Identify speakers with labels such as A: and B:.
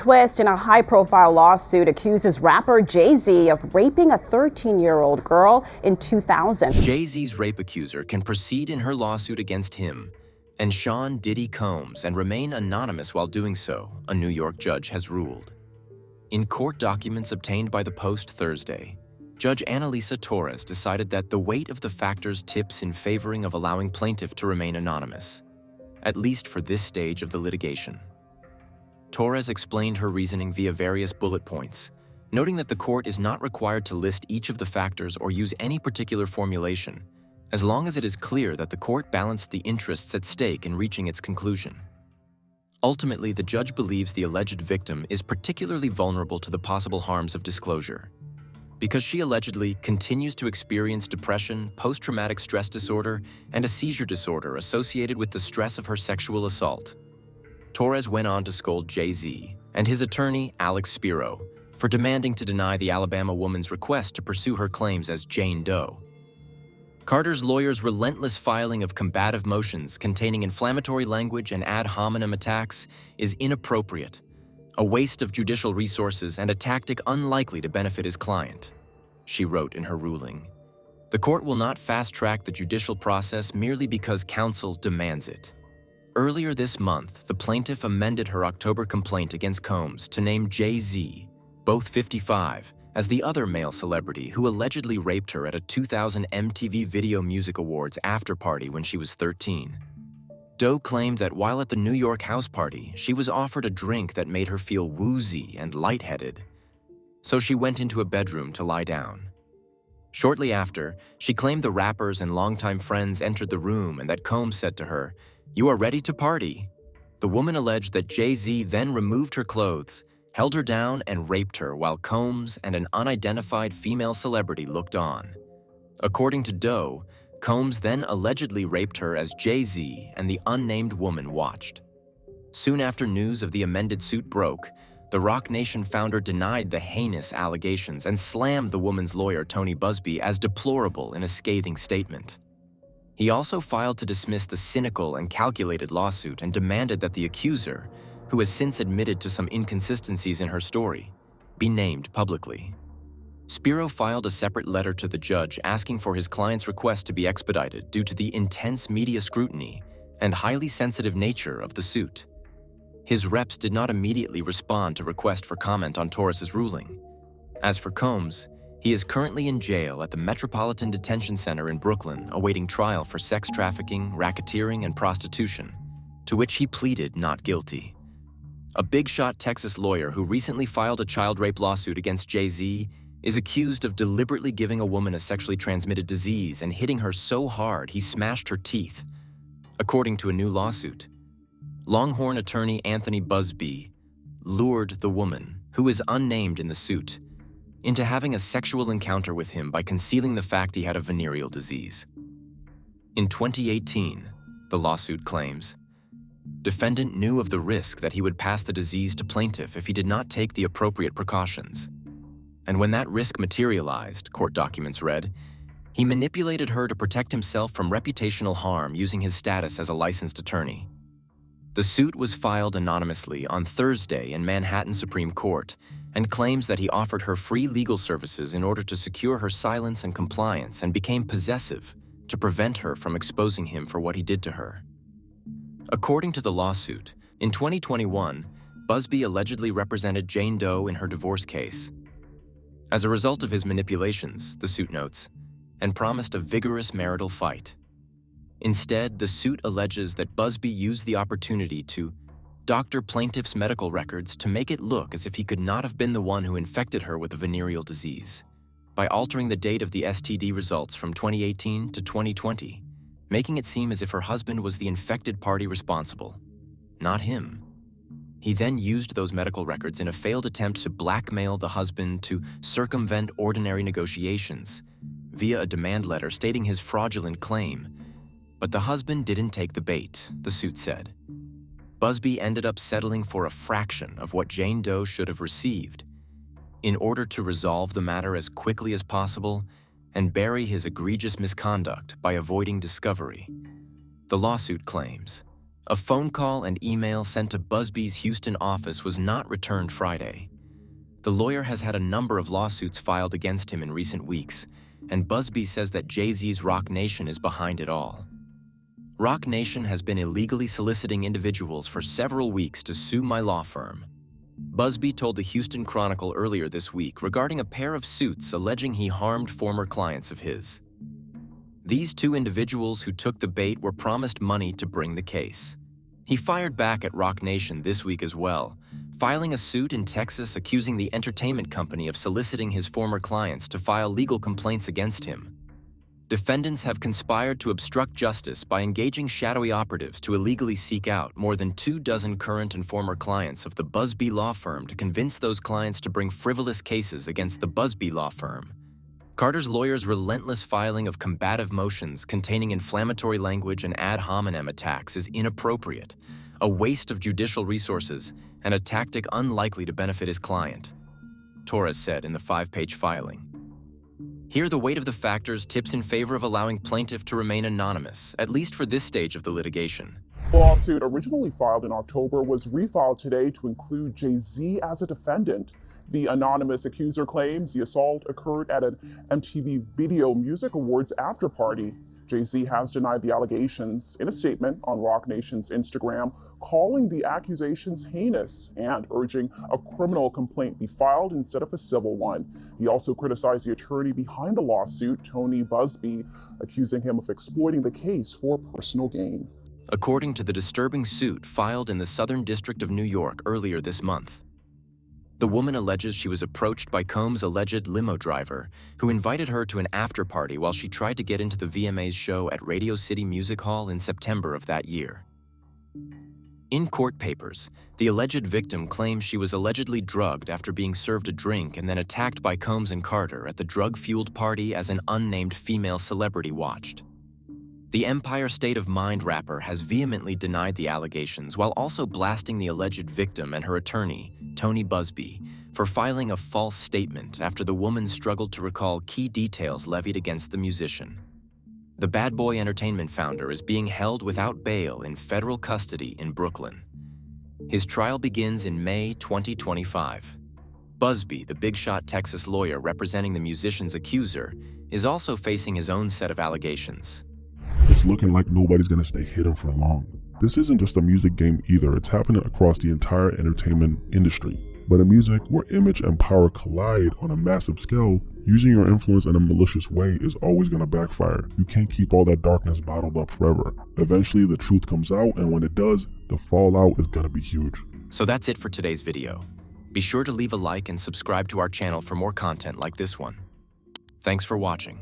A: twist in a high-profile lawsuit accuses rapper Jay-Z of raping a 13-year-old girl in 2000.
B: Jay-Z's rape accuser can proceed in her lawsuit against him and Sean Diddy Combs and remain anonymous while doing so, a New York judge has ruled. In court documents obtained by the Post Thursday, Judge Analisa Torres decided that the weight of the factors tips in favoring of allowing plaintiff to remain anonymous, at least for this stage of the litigation. Torres explained her reasoning via various bullet points, noting that the court is not required to list each of the factors or use any particular formulation, as long as it is clear that the court balanced the interests at stake in reaching its conclusion. Ultimately, the judge believes the alleged victim is particularly vulnerable to the possible harms of disclosure, because she allegedly continues to experience depression, post-traumatic stress disorder, and a seizure disorder associated with the stress of her sexual assault. Torres went on to scold Jay-Z and his attorney, Alex Spiro, for demanding to deny the Alabama woman's request to pursue her claims as Jane Doe. Carter's lawyer's relentless filing of combative motions containing inflammatory language and ad hominem attacks is inappropriate, a waste of judicial resources and a tactic unlikely to benefit his client, she wrote in her ruling. The court will not fast-track the judicial process merely because counsel demands it. Earlier this month, the plaintiff amended her October complaint against Combs to name Jay-Z, both 55, as the other male celebrity who allegedly raped her at a 2000 MTV Video Music Awards after-party when she was 13. Doe claimed that while at the New York house party, she was offered a drink that made her feel woozy and lightheaded, so she went into a bedroom to lie down. Shortly after, she claimed the rappers and longtime friends entered the room and that Combs said to her, "You are ready to party." The woman alleged that Jay-Z then removed her clothes, held her down, and raped her while Combs and an unidentified female celebrity looked on. According to Doe, Combs then allegedly raped her as Jay-Z and the unnamed woman watched. Soon after news of the amended suit broke, the Roc Nation founder denied the heinous allegations and slammed the woman's lawyer, Tony Buzbee, as deplorable in a scathing statement. He also filed to dismiss the cynical and calculated lawsuit and demanded that the accuser, who has since admitted to some inconsistencies in her story, be named publicly. Spiro filed a separate letter to the judge asking for his client's request to be expedited due to the intense media scrutiny and highly sensitive nature of the suit. His reps did not immediately respond to request for comment on Torres's ruling. As for Combs, he is currently in jail at the Metropolitan Detention Center in Brooklyn awaiting trial for sex trafficking, racketeering, and prostitution, to which he pleaded not guilty. A big-shot Texas lawyer who recently filed a child rape lawsuit against Jay-Z is accused of deliberately giving a woman a sexually transmitted disease and hitting her so hard he smashed her teeth, according to a new lawsuit. Longhorn attorney Anthony Buzbee lured the woman, who is unnamed in the suit, into having a sexual encounter with him by concealing the fact he had a venereal disease. In 2018, the lawsuit claims, defendant knew of the risk that he would pass the disease to plaintiff if he did not take the appropriate precautions. And when that risk materialized, court documents read, he manipulated her to protect himself from reputational harm using his status as a licensed attorney. The suit was filed anonymously on Thursday in Manhattan Supreme Court and claims that he offered her free legal services in order to secure her silence and compliance and became possessive to prevent her from exposing him for what he did to her. According to the lawsuit, in 2021, Buzbee allegedly represented Jane Doe in her divorce case. As a result of his manipulations, the suit notes, and promised a vigorous marital fight. Instead, the suit alleges that Buzbee used the opportunity to doctor plaintiff's medical records to make it look as if he could not have been the one who infected her with a venereal disease, by altering the date of the STD results from 2018 to 2020, making it seem as if her husband was the infected party responsible, not him. He then used those medical records in a failed attempt to blackmail the husband to circumvent ordinary negotiations via a demand letter stating his fraudulent claim. But the husband didn't take the bait, the suit said. Buzbee ended up settling for a fraction of what Jane Doe should have received in order to resolve the matter as quickly as possible and bury his egregious misconduct by avoiding discovery. The lawsuit claims, A phone call and email sent to Buzbee's Houston office was not returned Friday. The lawyer has had a number of lawsuits filed against him in recent weeks, and Buzbee says that Jay-Z's Roc Nation is behind it all. Roc Nation has been illegally soliciting individuals for several weeks to sue my law firm. Buzbee told the Houston Chronicle earlier this week regarding a pair of suits alleging he harmed former clients of his. These two individuals who took the bait were promised money to bring the case. He fired back at Roc Nation this week as well, filing a suit in Texas accusing the entertainment company of soliciting his former clients to file legal complaints against him. Defendants have conspired to obstruct justice by engaging shadowy operatives to illegally seek out more than 24 current and former clients of the Buzbee law firm to convince those clients to bring frivolous cases against the Buzbee law firm. Carter's lawyer's relentless filing of combative motions containing inflammatory language and ad hominem attacks is inappropriate, a waste of judicial resources, and a tactic unlikely to benefit his client, Torres said in the 5-page filing. Here, the weight of the factors tips in favor of allowing plaintiff to remain anonymous, at least for this stage of the litigation.
C: The lawsuit, originally filed in October, was refiled today to include Jay-Z as a defendant. The anonymous accuser claims the assault occurred at an MTV Video Music Awards after-party. Jay-Z has denied the allegations in a statement on Roc Nation's Instagram, calling the accusations heinous and urging a criminal complaint be filed instead of a civil one. He also criticized the attorney behind the lawsuit, Tony Buzbee, accusing him of exploiting the case for personal gain.
B: According to the disturbing suit filed in the Southern District of New York earlier this month, the woman alleges she was approached by Combs' alleged limo driver, who invited her to an after-party while she tried to get into the VMA's show at Radio City Music Hall in September of that year. In court papers, the alleged victim claims she was allegedly drugged after being served a drink and then attacked by Combs and Carter at the drug-fueled party as an unnamed female celebrity watched. The Empire State of Mind rapper has vehemently denied the allegations while also blasting the alleged victim and her attorney, Tony Buzbee, for filing a false statement after the woman struggled to recall key details levied against the musician. The Bad Boy Entertainment founder is being held without bail in federal custody in Brooklyn. His trial begins in May 2025. Buzbee, the big-shot Texas lawyer representing the musician's accuser, is also facing his own set of allegations.
D: It's looking like nobody's gonna stay hidden for long. This isn't just a music game either, it's happening across the entire entertainment industry. But in music, where image and power collide on a massive scale, using your influence in a malicious way is always gonna backfire. You can't keep all that darkness bottled up forever. Eventually the truth comes out, and when it does, the fallout is gonna be huge.
B: So that's it for today's video. Be sure to leave a like and subscribe to our channel for more content like this one. Thanks for watching.